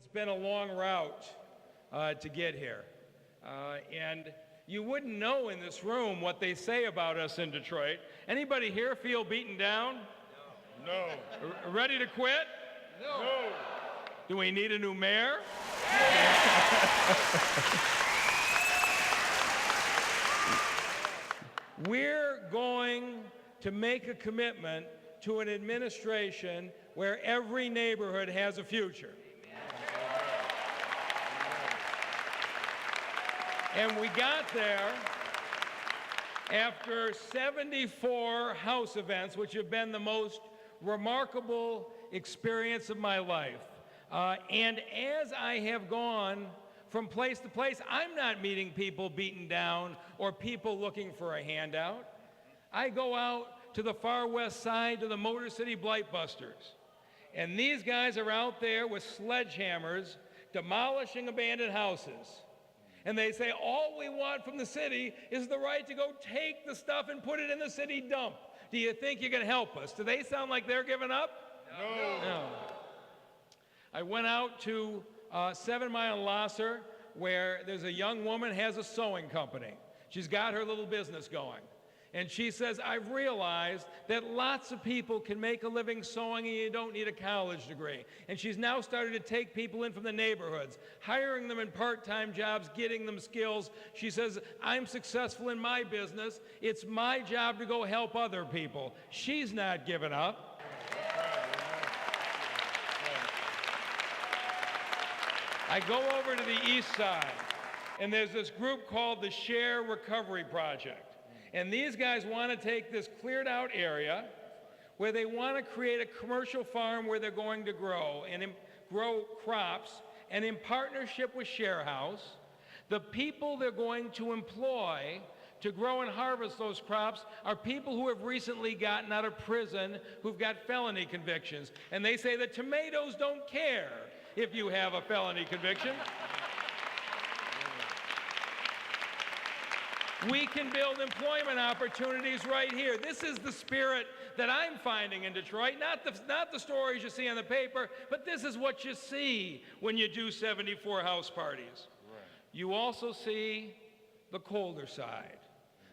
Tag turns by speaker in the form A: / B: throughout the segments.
A: It's been a long route to get here. And you wouldn't know in this room what they say about us in Detroit. Anybody here feel beaten down?
B: No.
A: Ready to quit?
B: No.
A: Do we need a new mayor? We're going to make a commitment to an administration where every neighborhood has a future. And we got there after 74 House events, which have been the most remarkable experience of my life. And as I have gone from place to place, I'm not meeting people beaten down or people looking for a handout. I go out to the far west side to the Motor City Blight Busters. And these guys are out there with sledgehammers demolishing abandoned houses. And they say, all we want from the city is the right to go take the stuff and put it in the city dump. Do you think you can help us? Do they sound like they're giving up? No. I went out to 7 Mile and Lasser, where there's a young woman has a sewing company. She's got her little business going. And she says, I've realized that lots of people can make a living sewing and you don't need a college degree. And she's now started to take people in from the neighborhoods, hiring them in part-time jobs, getting them skills. She says, I'm successful in my business. It's my job to go help other people. She's not giving up. I go over to the east side, and there's this group called the Share Recovery Project. And these guys want to take this cleared out area where they want to create a commercial farm where they're going to grow crops, and in partnership with Share House, the people they're going to employ to grow and harvest those crops are people who have recently gotten out of prison, who've got felony convictions. And they say that tomatoes don't care if you have a felony conviction. We can build employment opportunities right here. This is the spirit that I'm finding in Detroit, not the stories you see on the paper, but this is what you see when you do 74 house parties. Right. You also see the colder side.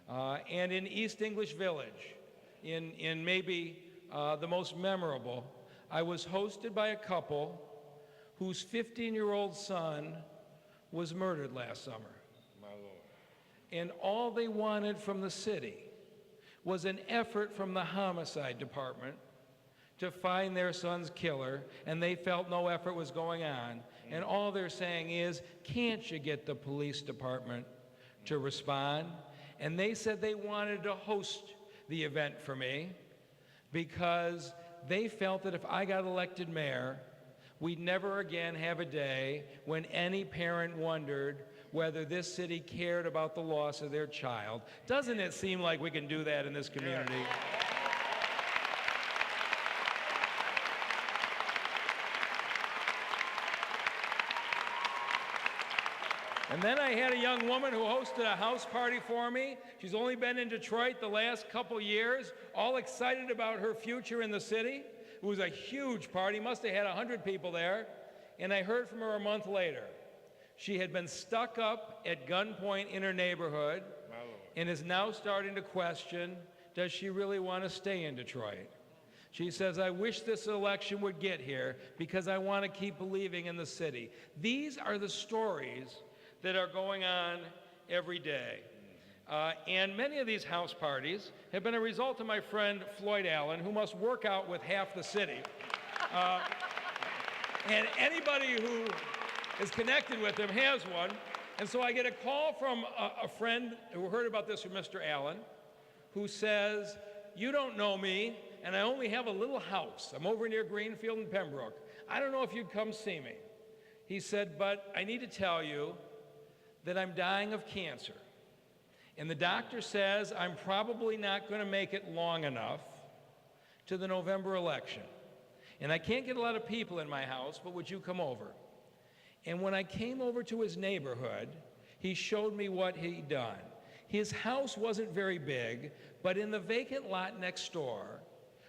A: And in East English Village, in maybe the most memorable, I was hosted by a couple whose 15-year-old son was murdered last summer. And all they wanted from the city was an effort from the homicide department to find their son's killer, and they felt no effort was going on. And all they're saying is, can't you get the police department to respond? And they said they wanted to host the event for me because they felt that if I got elected mayor, we'd never again have a day when any parent wondered whether this city cared about the loss of their child. Doesn't it seem like we can do that in this community? And then I had a young woman who hosted a house party for me. She's only been in Detroit the last couple years, all excited about her future in the city. It was a huge party, must have had 100 people there. And I heard from her a month later. She had been stuck up at gunpoint in her neighborhood and is now starting to question, does she really want to stay in Detroit? She says, I wish this election would get here because I want to keep believing in the city. These are the stories that are going on every day. And many of these house parties have been a result of my friend Floyd Allen, who must work out with half the city. And anybody who is connected with him has one. And so I get a call from a friend who heard about this from Mr. Allen, who says, you don't know me, and I only have a little house. I'm over near Greenfield and Pembroke. I don't know if you'd come see me. He said, but I need to tell you that I'm dying of cancer. And the doctor says I'm probably not going to make it long enough to the November election. And I can't get a lot of people in my house, but would you come over? And when I came over to his neighborhood, he showed me what he'd done. His house wasn't very big, but in the vacant lot next door,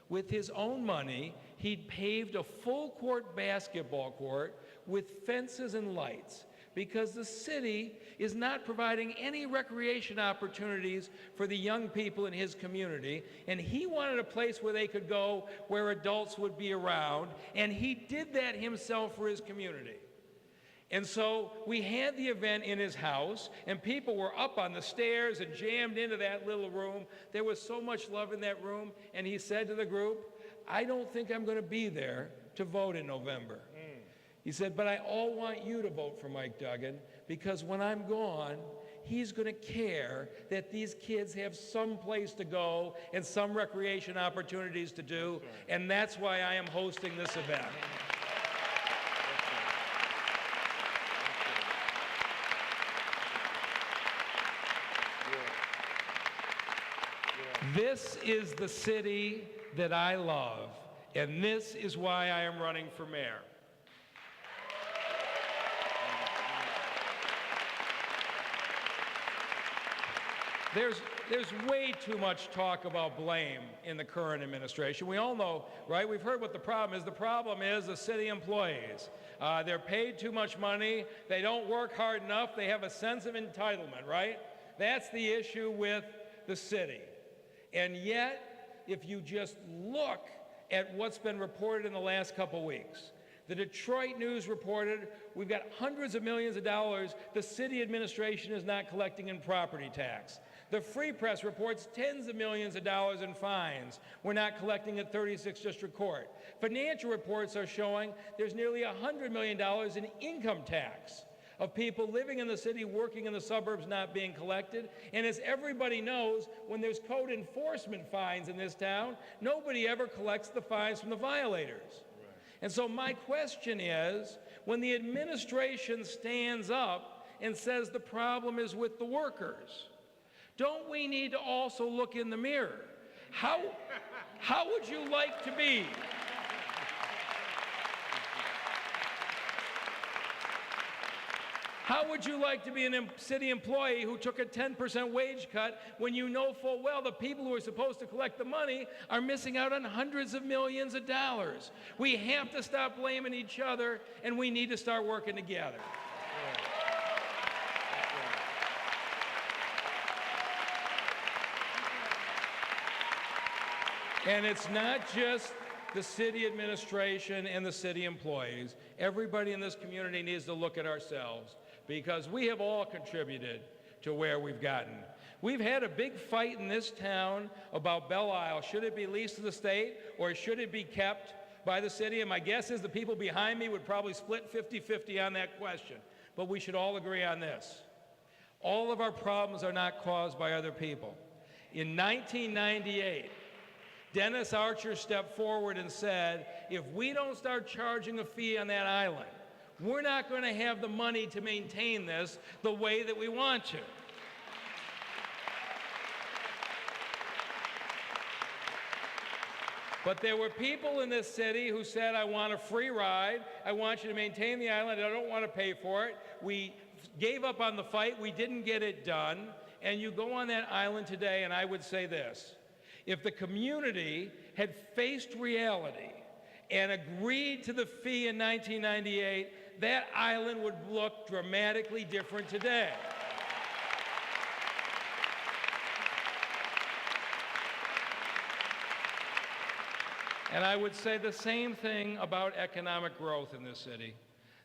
A: with his own money, he'd paved a full-court basketball court with fences and lights because the city is not providing any recreation opportunities for the young people in his community, and he wanted a place where they could go where adults would be around, and he did that himself for his community. And so we had the event in his house, and people were up on the stairs and jammed into that little room. There was so much love in that room, and he said to the group, I don't think I'm going to be there to vote in November. He said, but I all want you to vote for Mike Duggan because when I'm gone, he's going to care that these kids have some place to go and some recreation opportunities to do, and that's why I am hosting this event. This is the city that I love, and this is why I am running for mayor. There's way too much talk about blame in the current administration. We all know, right? We've heard what the problem is. The problem is the city employees. They're paid too much money. They don't work hard enough. They have a sense of entitlement, right? That's the issue with the city. And yet, if you just look at what's been reported in the last couple weeks, the Detroit News reported we've got hundreds of millions of dollars the city administration is not collecting in property tax. The Free Press reports tens of millions of dollars in fines we're not collecting at 36th District Court. Financial reports are showing there's nearly $100 million in income tax of people living in the city, working in the suburbs, not being collected. And as everybody knows, when there's code enforcement fines in this town, nobody ever collects the fines from the violators. And so my question is, when the administration stands up and says the problem is with the workers, don't we need to also look in the mirror? How would you like to be? How would you like to be a city employee who took a 10% wage cut when you know full well the people who are supposed to collect the money are missing out on hundreds of millions of dollars? We have to stop blaming each other, and we need to start working together. And it's not just the city administration and the city employees. Everybody in this community needs to look at ourselves, because we have all contributed to where we've gotten. We've had a big fight in this town about Belle Isle. Should it be leased to the state or should it be kept by the city? And my guess is the people behind me would probably split 50-50 on that question. But we should all agree on this. All of our problems are not caused by other people. In 1998, Dennis Archer stepped forward and said, if we don't start charging a fee on that island, we're not going to have the money to maintain this the way that we want to. But there were people in this city who said, I want a free ride, I want you to maintain the island, I don't want to pay for it. We gave up on the fight, we didn't get it done, and you go on that island today, and I would say this: if the community had faced reality and agreed to the fee in 1998, that island would look dramatically different today. And I would say the same thing about economic growth in this city.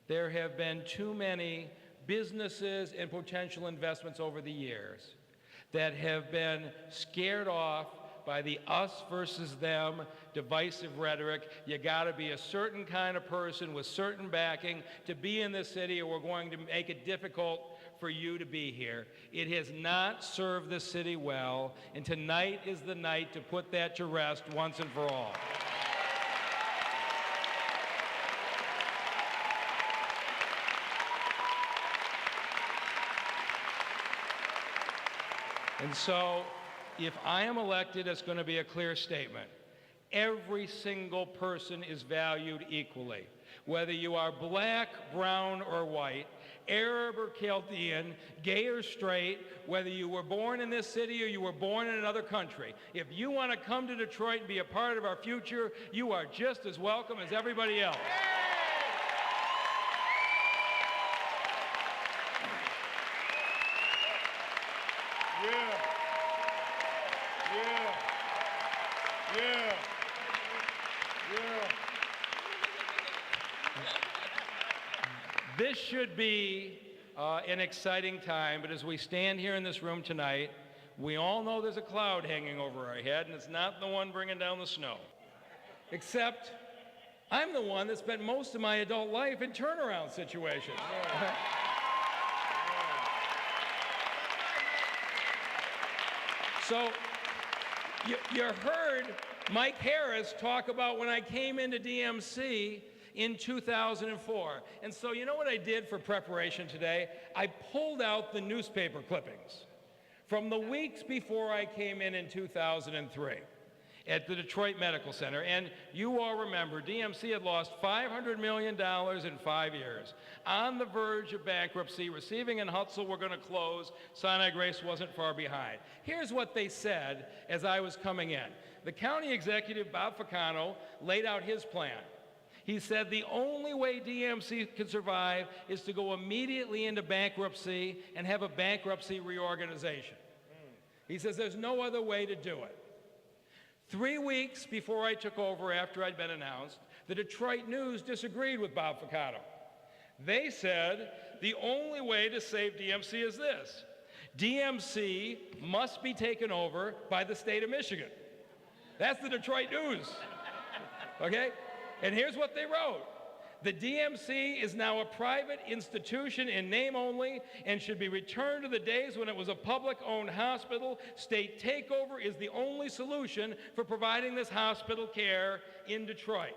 A: There have been too many businesses and potential investments over the years that have been scared off by the us versus them divisive rhetoric. You got to be a certain kind of person with certain backing to be in this city, or we're going to make it difficult for you to be here. It has not served this city well, and tonight is the night to put that to rest once and for all. And so, if I am elected, it's going to be a clear statement. Every single person is valued equally. Whether you are black, brown, or white, Arab or Chaldean, gay or straight, whether you were born in this city or you were born in another country, if you want to come to Detroit and be a part of our future, you are just as welcome as everybody else.
B: Yeah.
A: This should be an exciting time, but as we stand here in this room tonight, we all know there's a cloud hanging over our head, and it's not the one bringing down the snow. Except, I'm the one that spent most of my adult life in turnaround situations. So, you heard Mike Harris talk about when I came into DMC in 2004. And so you know what I did for preparation today? I pulled out the newspaper clippings from the weeks before I came in 2003 at the Detroit Medical Center. And you all remember, DMC had lost $500 million in 5 years, on the verge of bankruptcy. Receiving and Hutzel were going to close. Sinai Grace wasn't far behind. Here's what they said as I was coming in. The county executive, Bob Ficano, laid out his plan. He said the only way DMC can survive is to go immediately into bankruptcy and have a bankruptcy reorganization. He says there's no other way to do it. 3 weeks before I took over, after I'd been announced, the Detroit News disagreed with Bob Ficano. They said the only way to save DMC is this: DMC must be taken over by the state of Michigan. That's the Detroit News, okay? And here's what they wrote. The DMC is now a private institution in name only and should be returned to the days when it was a public-owned hospital. State takeover is the only solution for providing this hospital care in Detroit.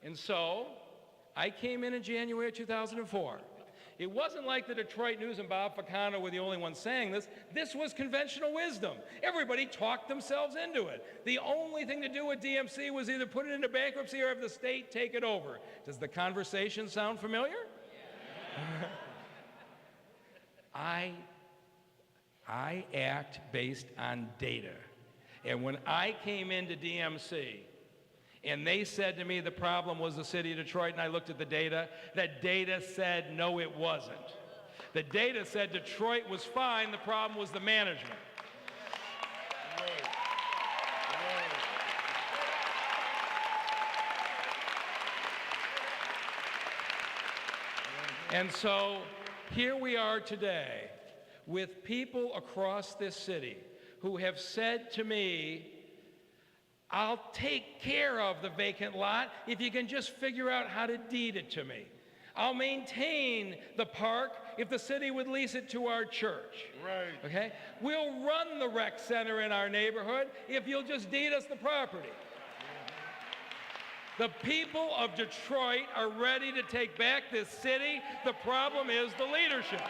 A: And so, I came in January of 2004. It wasn't like the Detroit News and Bob Ficano were the only ones saying this. This was conventional wisdom. Everybody talked themselves into it. The only thing to do with DMC was either put it into bankruptcy or have the state take it over. Does the conversation sound familiar? Yeah. I act based on data. And when I came into DMC, and they said to me the problem was the city of Detroit, and I looked at the data said no, it wasn't. The data said Detroit was fine, the problem was the management. And so here we are today with people across this city who have said to me, I'll take care of the vacant lot if you can just figure out how to deed it to me. I'll maintain the park if the city would lease it to our church.
B: Right.
A: Okay? We'll run the rec center in our neighborhood if you'll just deed us the property. The people of Detroit are ready to take back this city. The problem is the leadership.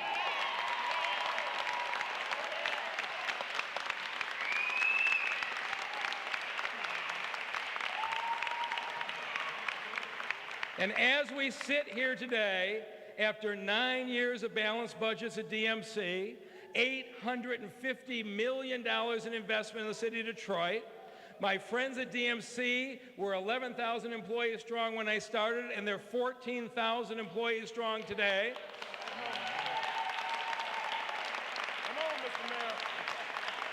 A: And as we sit here today, after 9 years of balanced budgets at DMC, $850 million in investment in the city of Detroit, my friends at DMC were 11,000 employees strong when I started, and they're 14,000 employees strong today.
B: Come on, Mr. Mayor.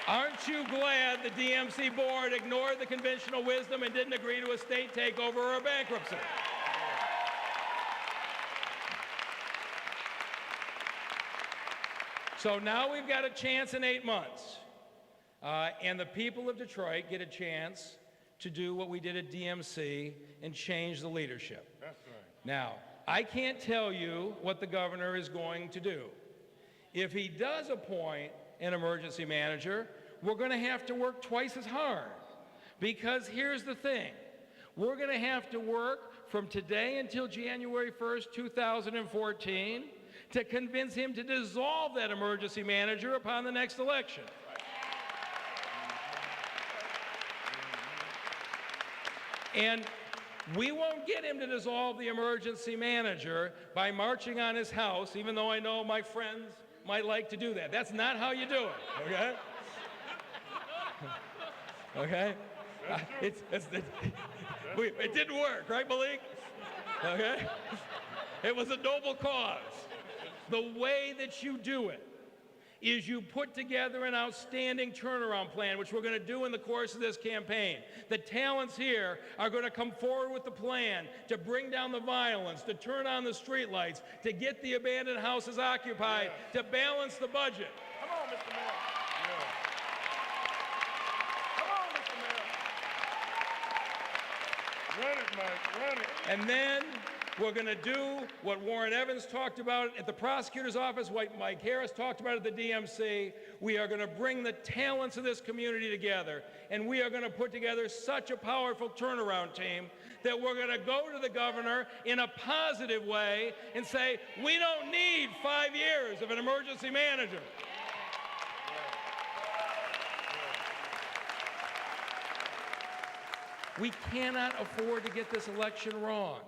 A: Aren't you glad the DMC board ignored the conventional wisdom and didn't agree to a state takeover or a bankruptcy? So now we've got a chance in 8 months, and the people of Detroit get a chance to do what we did at DMC and change the leadership.
B: That's right.
A: Now, I can't tell you what the governor is going to do. If he does appoint an emergency manager, we're going to have to work twice as hard. Because here's the thing. We're going to have to work from today until January 1st, 2014, to convince him to dissolve that emergency manager upon the next election. And we won't get him to dissolve the emergency manager by marching on his house, even though I know my friends might like to do that. That's not how you do it, okay? Okay? It didn't work, right, Malik? Okay? It was a noble cause. The way that you do it is you put together an outstanding turnaround plan, which we're going to do in the course of this campaign. The talents here are going to come forward with the plan to bring down the violence, to turn on the streetlights, to get the abandoned houses occupied, to balance the budget.
B: Come on, Mr. Mayor. Come on, Mr. Mayor. Run it, Mike, run it.
A: And then we're going to do what Warren Evans talked about at the prosecutor's office, what Mike Harris talked about at the DMC. We are going to bring the talents of this community together, and we are going to put together such a powerful turnaround team that we're going to go to the governor in a positive way and say, we don't need 5 years of an emergency manager. We cannot afford to get this election wrong.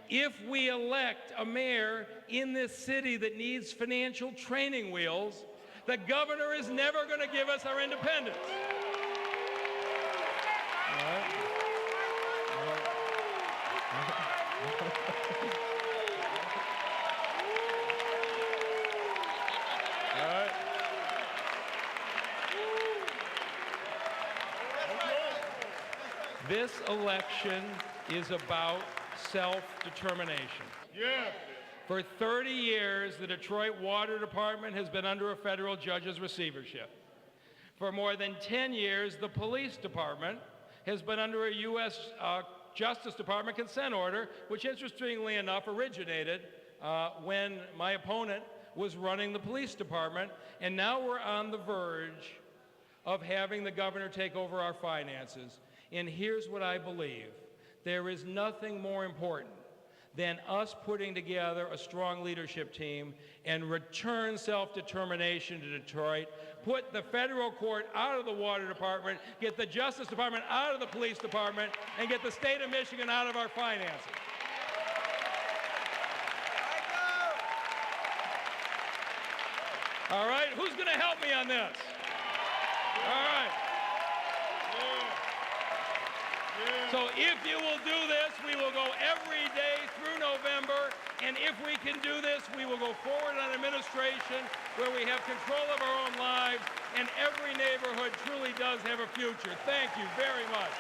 A: If we elect a mayor in this city that needs financial training wheels, the governor is never going to give us our independence. This election is about self-determination.
B: Yeah.
A: For 30 years, the Detroit Water Department has been under a federal judge's receivership. For more than 10 years, the police department has been under a U.S. Justice Department consent order, which interestingly enough originated when my opponent was running the police department, and now we're on the verge of having the governor take over our finances. And here's what I believe. There is nothing more important than us putting together a strong leadership team and return self-determination to Detroit, put the federal court out of the water department, get the Justice Department out of the police department, and get the state of Michigan out of our finances. All right, who's going to help me on this? All right. So if you will do this, we will go every day through November, and if we can do this, we will go forward on administration where we have control of our own lives, and every neighborhood truly does have a future. Thank you very much.